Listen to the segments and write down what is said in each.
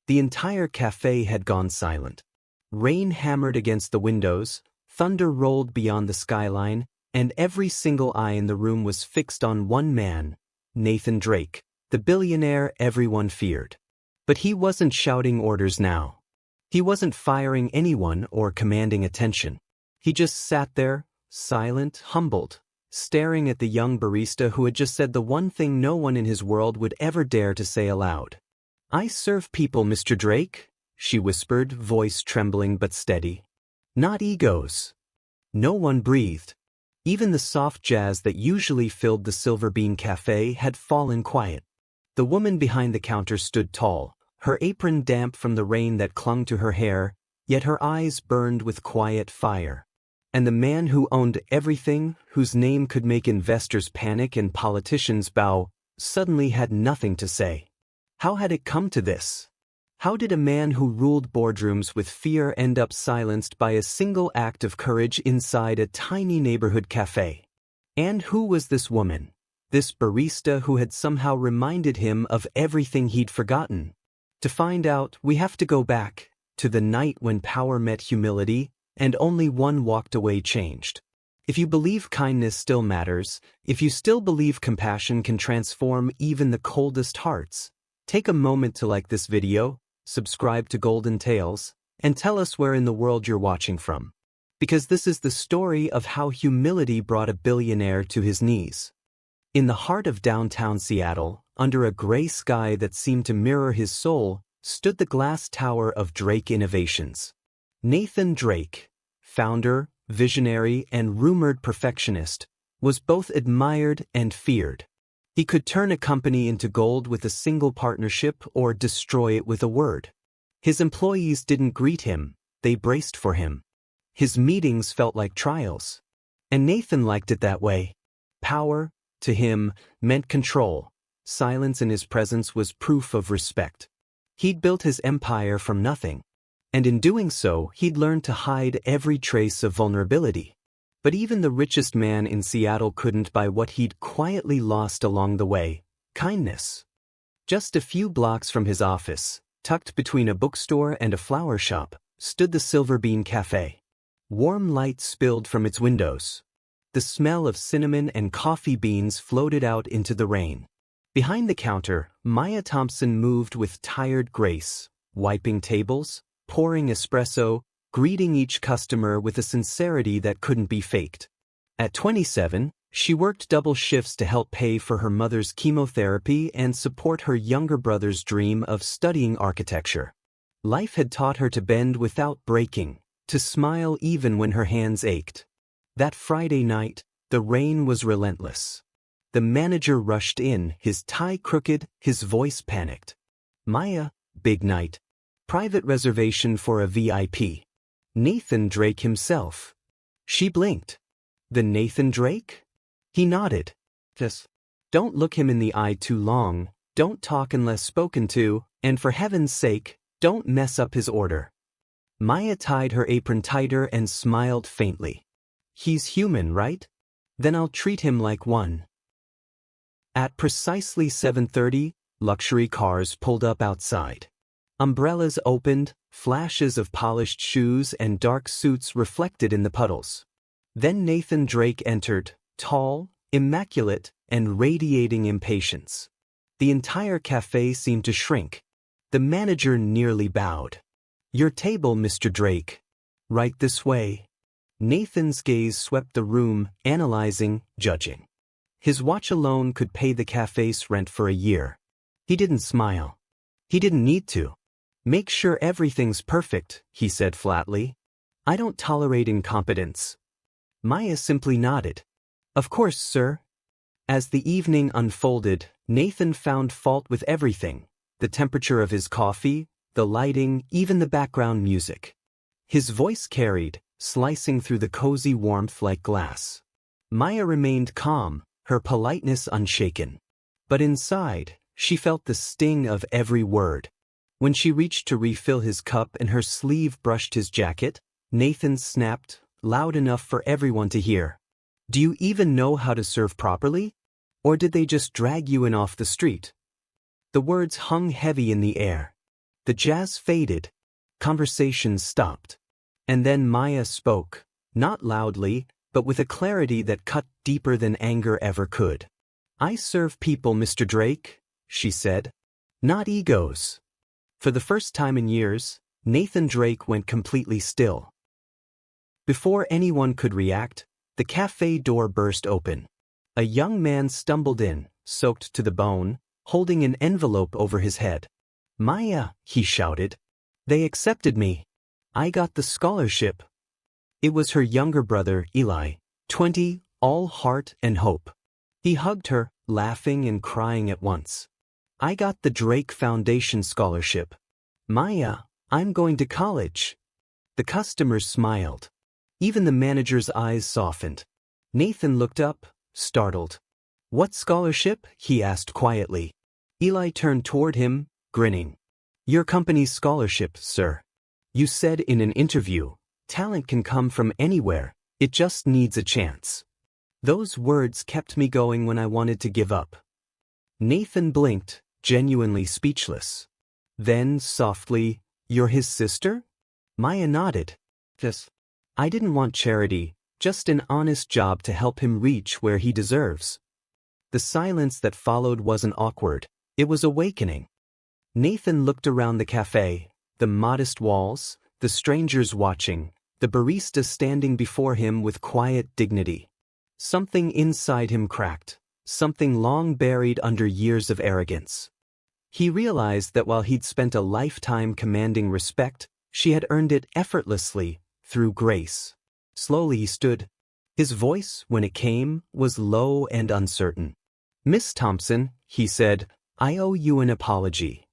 The entire cafe had gone silent. Rain hammered against the windows, thunder rolled beyond the skyline, and every single eye in the room was fixed on one man, Nathan Drake, the billionaire everyone feared. But he wasn't shouting orders now. He wasn't firing anyone or commanding attention. He just sat there, silent, humbled, staring at the young barista who had just said the one thing no one in his world would ever dare to say aloud. "I serve people, Mr. Drake," she whispered, voice trembling but steady. "Not egos." No one breathed. Even the soft jazz that usually filled the Silver Bean Cafe had fallen quiet. The woman behind the counter stood tall, her apron damp from the rain that clung to her hair, yet her eyes burned with quiet fire. And the man who owned everything, whose name could make investors panic and politicians bow, suddenly had nothing to say. How had it come to this? How did a man who ruled boardrooms with fear end up silenced by a single act of courage inside a tiny neighborhood cafe? And who was this woman, this barista who had somehow reminded him of everything he'd forgotten? To find out, we have to go back to the night when power met humility, and only one walked away changed. If you believe kindness still matters, if you still believe compassion can transform even the coldest hearts, take a moment to like this video, subscribe to Golden Tales, and tell us where in the world you're watching from. Because this is the story of how humility brought a billionaire to his knees. In the heart of downtown Seattle, under a gray sky that seemed to mirror his soul, stood the glass tower of Drake Innovations. Nathan Drake, founder, visionary, and rumored perfectionist, was both admired and feared. He could turn a company into gold with a single partnership or destroy it with a word. His employees didn't greet him, they braced for him. His meetings felt like trials. And Nathan liked it that way. Power, to him, meant control. Silence in his presence was proof of respect. He'd built his empire from nothing. And in doing so, he'd learned to hide every trace of vulnerability. But even the richest man in Seattle couldn't buy what he'd quietly lost along the way: kindness. Just a few blocks from his office, tucked between a bookstore and a flower shop, stood the Silver Bean Cafe. Warm light spilled from its windows. The smell of cinnamon and coffee beans floated out into the rain. Behind the counter, Maya Thompson moved with tired grace, wiping tables, pouring espresso, greeting each customer with a sincerity that couldn't be faked. At 27, she worked double shifts to help pay for her mother's chemotherapy and support her younger brother's dream of studying architecture. Life had taught her to bend without breaking, to smile even when her hands ached. That Friday night, the rain was relentless. The manager rushed in, his tie crooked, his voice panicked. "Maya, big night. Private reservation for a VIP. Nathan Drake himself." She blinked. "The Nathan Drake?" He nodded. "Just don't look him in the eye too long, don't talk unless spoken to, and for heaven's sake, don't mess up his order." Maya tied her apron tighter and smiled faintly. "He's human, right? Then I'll treat him like one." At precisely 7:30, luxury cars pulled up outside. Umbrellas opened, flashes of polished shoes and dark suits reflected in the puddles. Then Nathan Drake entered, tall, immaculate, and radiating impatience. The entire cafe seemed to shrink. The manager nearly bowed. "Your table, Mr. Drake. Right this way." Nathan's gaze swept the room, analyzing, judging. His watch alone could pay the cafe's rent for a year. He didn't smile. He didn't need to. "Make sure everything's perfect," he said flatly. "I don't tolerate incompetence." Maya simply nodded. "Of course, sir." As the evening unfolded, Nathan found fault with everything: the temperature of his coffee, the lighting, even the background music. His voice carried, slicing through the cozy warmth like glass. Maya remained calm, her politeness unshaken. But inside, she felt the sting of every word. When she reached to refill his cup and her sleeve brushed his jacket, Nathan snapped, loud enough for everyone to hear. "Do you even know how to serve properly? Or did they just drag you in off the street?" The words hung heavy in the air. The jazz faded. Conversations stopped. And then Maya spoke, not loudly, but with a clarity that cut deeper than anger ever could. "I serve people, Mr. Drake," she said. "Not egos." For the first time in years, Nathan Drake went completely still. Before anyone could react, the cafe door burst open. A young man stumbled in, soaked to the bone, holding an envelope over his head. "Maya," he shouted. "They accepted me. I got the scholarship." It was her younger brother, Eli, 20, all heart and hope. He hugged her, laughing and crying at once. "I got the Drake Foundation scholarship. Maya, I'm going to college." The customers smiled. Even the manager's eyes softened. Nathan looked up, startled. "What scholarship?" he asked quietly. Eli turned toward him, grinning. "Your company's scholarship, sir. You said in an interview, talent can come from anywhere, it just needs a chance." Those words kept me going when I wanted to give up. Nathan blinked, genuinely speechless. Then, softly, "You're his sister?" Maya nodded. "Yes. I didn't want charity, just an honest job to help him reach where he deserves." The silence that followed wasn't awkward, it was awakening. Nathan looked around the cafe, the modest walls, the strangers watching, the barista standing before him with quiet dignity. Something inside him cracked, something long buried under years of arrogance. He realized that while he'd spent a lifetime commanding respect, she had earned it effortlessly, through grace. Slowly he stood. His voice, when it came, was low and uncertain. "Miss Thompson," he said, "I owe you an apology."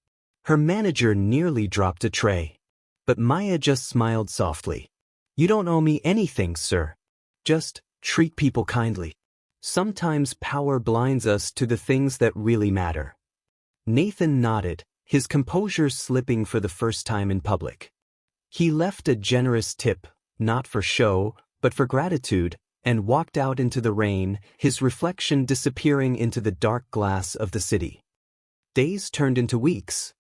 Her manager nearly dropped a tray. But Maya just smiled softly. "You don't owe me anything, sir. Just treat people kindly. Sometimes power blinds us to the things that really matter." Nathan nodded, his composure slipping for the first time in public. He left a generous tip, not for show, but for gratitude, and walked out into the rain, his reflection disappearing into the dark glass of the city. Days turned into weeks.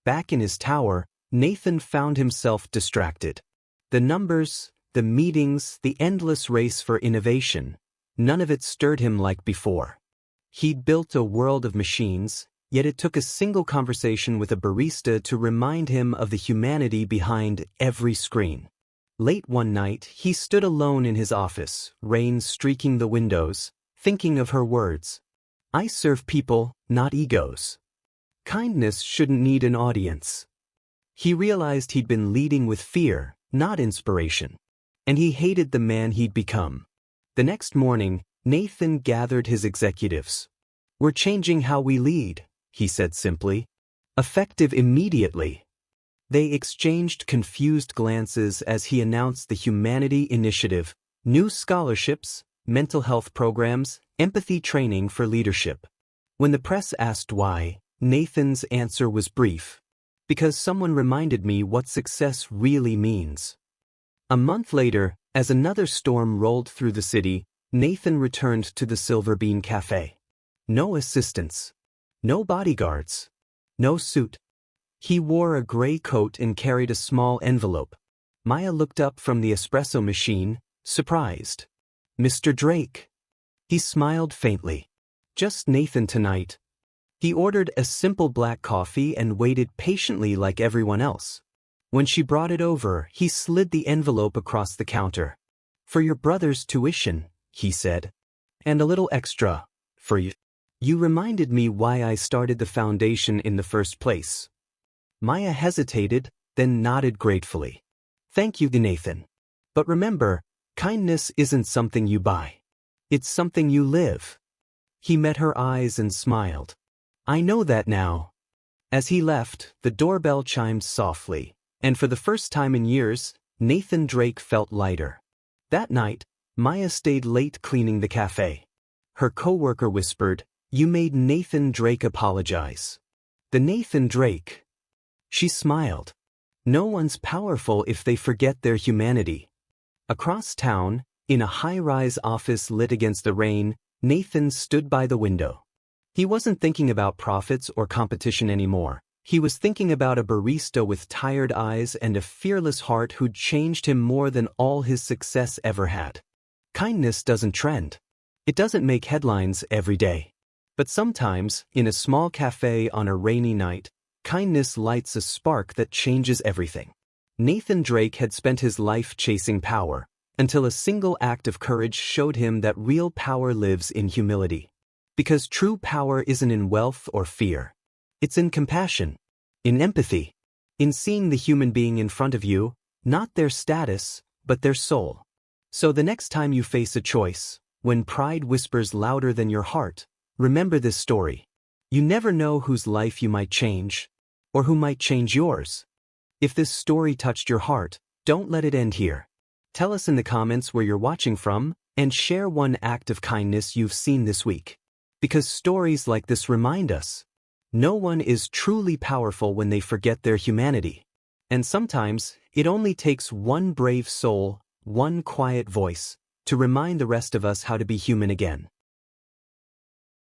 Back in his tower, Nathan found himself distracted. The numbers, the meetings, the endless race for innovation, none of it stirred him like before. He'd built a world of machines, yet it took a single conversation with a barista to remind him of the humanity behind every screen. Late one night, he stood alone in his office, rain streaking the windows, thinking of her words. "I serve people, not egos. Kindness shouldn't need an audience." He realized he'd been leading with fear, not inspiration. And he hated the man he'd become. The next morning, Nathan gathered his executives. "We're changing how we lead," he said simply. "Effective immediately." They exchanged confused glances as he announced the Humanity Initiative, new scholarships, mental health programs, empathy training for leadership. When the press asked why, Nathan's answer was brief. "Because someone reminded me what success really means." A month later, as another storm rolled through the city, Nathan returned to the Silver Bean Cafe. No assistants. No bodyguards. No suit. He wore a gray coat and carried a small envelope. Maya looked up from the espresso machine, surprised. "Mr. Drake." He smiled faintly. "Just Nathan tonight." He ordered a simple black coffee and waited patiently like everyone else. When she brought it over, he slid the envelope across the counter. "For your brother's tuition," he said. "And a little extra, for you. You reminded me why I started the foundation in the first place." Maya hesitated, then nodded gratefully. "Thank you, Nathan. But remember, kindness isn't something you buy. It's something you live." He met her eyes and smiled. "I know that now." As he left, the doorbell chimed softly, and for the first time in years, Nathan Drake felt lighter. That night, Maya stayed late cleaning the cafe. Her coworker whispered, "You made Nathan Drake apologize." The Nathan Drake. She smiled. No one's powerful if they forget their humanity. Across town, in a high-rise office lit against the rain, Nathan stood by the window. He wasn't thinking about profits or competition anymore. He was thinking about a barista with tired eyes and a fearless heart who'd changed him more than all his success ever had. Kindness doesn't trend. It doesn't make headlines every day. But sometimes, in a small cafe on a rainy night, kindness lights a spark that changes everything. Nathan Drake had spent his life chasing power, until a single act of courage showed him that real power lives in humility. Because true power isn't in wealth or fear. It's in compassion, in empathy, in seeing the human being in front of you, not their status, but their soul. So the next time you face a choice, when pride whispers louder than your heart, remember this story. You never know whose life you might change, or who might change yours. If this story touched your heart, don't let it end here. Tell us in the comments where you're watching from, and share one act of kindness you've seen this week. Because stories like this remind us, no one is truly powerful when they forget their humanity. And sometimes, it only takes one brave soul, one quiet voice, to remind the rest of us how to be human again.